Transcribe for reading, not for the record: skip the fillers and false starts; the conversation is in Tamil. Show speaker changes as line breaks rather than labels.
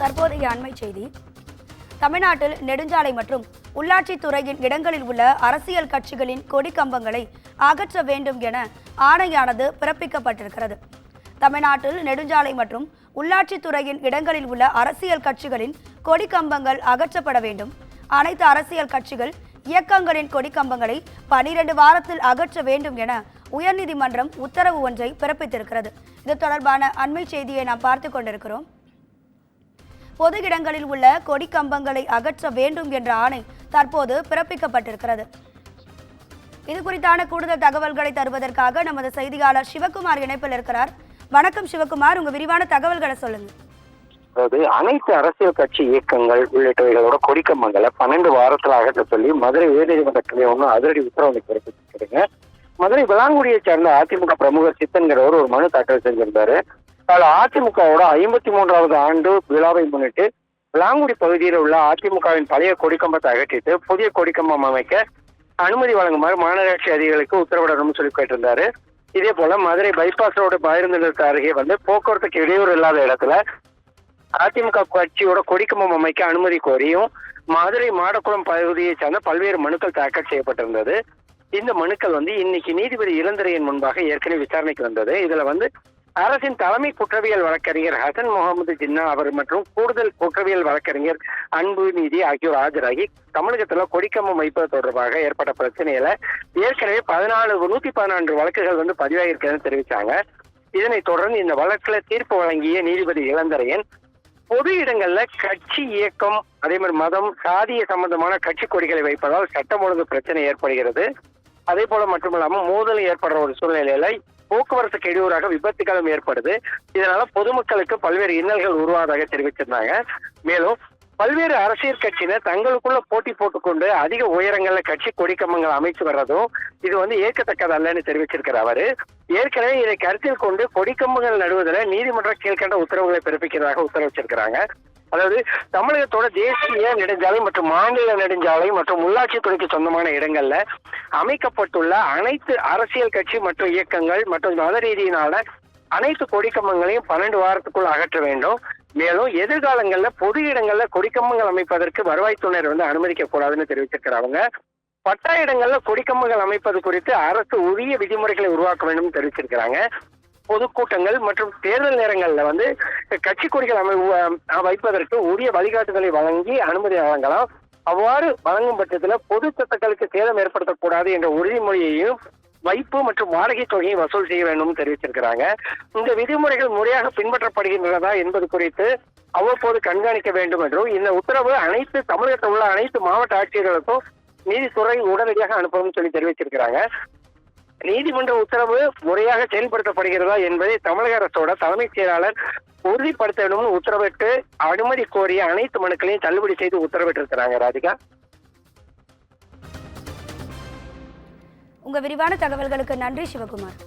தற்போதைய அண்மை செய்தி. தமிழ்நாட்டில் நெடுஞ்சாலை மற்றும் உள்ளாட்சித் துறையின் இடங்களில் உள்ள அரசியல் கட்சிகளின் கொடி கம்பங்களை அகற்ற வேண்டும் என ஆணையானது பிறப்பிக்கப்பட்டிருக்கிறது. தமிழ்நாட்டில் நெடுஞ்சாலை மற்றும் உள்ளாட்சித் துறையின் இடங்களில் உள்ள அரசியல் கட்சிகளின் கொடி கம்பங்கள் அகற்றப்பட வேண்டும். அனைத்து அரசியல் கட்சிகள் இயக்கங்களின் கொடி கம்பங்களை 12 வாரத்தில் அகற்ற வேண்டும் என உயர்நீதிமன்றம் உத்தரவு ஒன்றை பிறப்பித்திருக்கிறது. இது தொடர்பான அண்மை செய்தியை நாம் பார்த்து கொண்டிருக்கிறோம். பொது இடங்களில் உள்ள கொடி கம்பங்களை அகற்ற வேண்டும் என்ற ஆணை தற்போது பிறப்பிக்கப்பட்டிருக்கிறது. இது குறித்தான கூடுதல் தகவல்களை தருவதற்காக நமது செய்தியாளர் சிவகுமார் இணைப்பில் இருக்கிறார். வணக்கம் சிவகுமார், உங்க விரிவான தகவல்களை சொல்லுங்க.
அதாவது அனைத்து அரசியல் கட்சி இயக்கங்கள் உள்ளிட்டவைகளோட கொடிக்கம்பங்களை 12 வாரத்தில் அகற்ற சொல்லி மதுரை உயர்நீதிமன்றத்திலே ஒன்றும் அதிரடி உத்தரவு பிறப்பிச்சிருக்காங்க. மதுரை விளாங்குடியை சேர்ந்த அதிமுக பிரமுகர் சித்தன்கிறவர் ஒரு மனு தாக்கல் செஞ்சிருந்தாரு. அதில் அதிமுகவோட 53வது ஆண்டு விழாவை முன்னிட்டு விளாங்குடி பகுதியில் உள்ள அதிமுகவின் பழைய கொடிக்கம்பத்தை அகற்றிட்டு புதிய கொடிக்கம்பம் அமைக்க அனுமதி வழங்குமாறு மாநகராட்சி அதிகாரிகளுக்கு உத்தரவிடணும்னு சொல்லி கேட்டிருந்தாரு. இதே போல மதுரை பைபாஸ் ரோடு பேருந்து நிலையத்து அருகே போக்குவரத்துக்கு இடையூறு இல்லாத இடத்துல அதிமுக கட்சியோட கொடிக்கம்பம் அமைக்க அனுமதி கோரியும் மதுரை மாடக்குளம் பகுதியை சார்ந்த பல்வேறு மனுக்கள் தாக்கல் செய்யப்பட்டிருந்தது. இந்த மனுக்கள் இன்னைக்கு நீதிபதி இளந்திரையின் முன்பாக ஏற்கனவே விசாரணைக்கு வந்தது. இதுல அரசின் தலைமை குற்றவியல் வழக்கறிஞர் ஹசன் முகமது ஜின்னா அவர் மற்றும் கூடுதல் குற்றவியல் வழக்கறிஞர் அன்பு நீதி ஆகியோர் ஆஜராகி தமிழகத்துல கொடிக்கம்பம் வைப்பது தொடர்பாக ஏற்பட்ட பிரச்சனையில ஏற்கனவே 114 வழக்குகள் பதிவாகியிருக்கிறதுன்னு தெரிவிச்சாங்க. இதனைத் தொடர்ந்து இந்த வழக்குல தீர்ப்பு வழங்கிய நீதிபதி இளந்திரையன் பொது இடங்கள்ல கட்சி இயக்கம் அதே மாதிரி மதம் சாதிய சம்பந்தமான கட்சி கொடிகளை வைப்பதால் சட்டம் ஒழுங்கு பிரச்சனை ஏற்படுகிறது. அதே போல மட்டுமில்லாம மோதல் ஏற்படுற ஒரு சூழ்நிலையில போக்குவரத்துக்கு இடையூறாக விபத்துகளும் ஏற்படுது. இதனால பொதுமக்களுக்கு பல்வேறு இன்னல்கள் உருவாவதாக தெரிவிச்சிருந்தாங்க. மேலும் பல்வேறு அரசியல் கட்சியினர் தங்களுக்குள்ள போட்டி போட்டுக்கொண்டு அதிக உயரங்கள்ல கட்சி கொடிக்கம்பங்கள் அமைச்சு வர்றதும் இது ஏற்கத்தக்கது அல்லன்னு தெரிவிச்சிருக்கிற அவரு ஏற்கனவே இதை கருத்தில் கொண்டு கொடிக்கம்பங்கள் நடுவதில் நீதிமன்றம் கீழ்கண்ட உத்தரவுகளை பிறப்பிக்கிறதாக உத்தரவிச்சிருக்கிறாங்க. அதாவது தமிழகத்தோட தேசிய நெடுஞ்சாலை மற்றும் மாநில நெடுஞ்சாலை மற்றும் உள்ளாட்சித்துறைக்கு சொந்தமான இடங்கள்ல அமைக்கப்பட்டுள்ள அனைத்து அரசியல் கட்சி மற்றும் இயக்கங்கள் மற்றும் மத ரீதியினால அனைத்து கொடிக்கம்பங்களையும் 12 வாரத்துக்குள் அகற்ற வேண்டும். மேலும் எதிர்காலங்கள்ல பொது இடங்கள்ல கொடிக்கம்பங்கள் அமைப்பதற்கு வருவாய்த்துறையினர் அனுமதிக்க கூடாதுன்னு தெரிவிச்சிருக்கிறாங்க. பட்டா இடங்கள்ல கொடிக்கம்பங்கள் அமைப்பது குறித்து அரசு உரிய விதிமுறைகளை உருவாக்க வேண்டும் தெரிவிச்சிருக்கிறாங்க. பொதுக்கூட்டங்கள் மற்றும் தேர்தல் நேரங்கள்ல கட்சி கொடிகள் வைப்பதற்கு உரிய வழிகாட்டுதலை வழங்கி அனுமதி வழங்கலாம். அவ்வாறு வழங்கும் பட்சத்துல பொது சொத்துக்களுக்கு சேதம் ஏற்படுத்தக்கூடாது என்ற உறுதிமொழியையும் வைப்பு மற்றும் வாடகை தொகையை வசூல் செய்ய வேண்டும் தெரிவிச்சிருக்கிறாங்க. இந்த விதிமுறைகள் முறையாக பின்பற்றப்படுகின்றனதா என்பது குறித்து அவ்வப்போது கண்காணிக்க வேண்டும் என்றும் இந்த உத்தரவு தமிழகத்தில் உள்ள அனைத்து மாவட்ட ஆட்சியர்களுக்கும் நீதித்துறை உடனடியாக அனுப்பவும் சொல்லி தெரிவிச்சிருக்கிறாங்க. நீதிமன்ற உத்தரவு முறையாக செயல்படுத்தப்படுகிறதா என்பதை தமிழக அரசோட தலைமைச் செயலாளர் உறுதிப்படுத்த வேண்டும் உத்தரவிட்டு அனுமதி கோரிய அனைத்து மனுக்களையும் தள்ளுபடி செய்து உத்தரவிட்டிருக்கிறாங்க. ராதிகா,
உங்க விரிவான தகவல்களுக்கு நன்றி சிவகுமார்.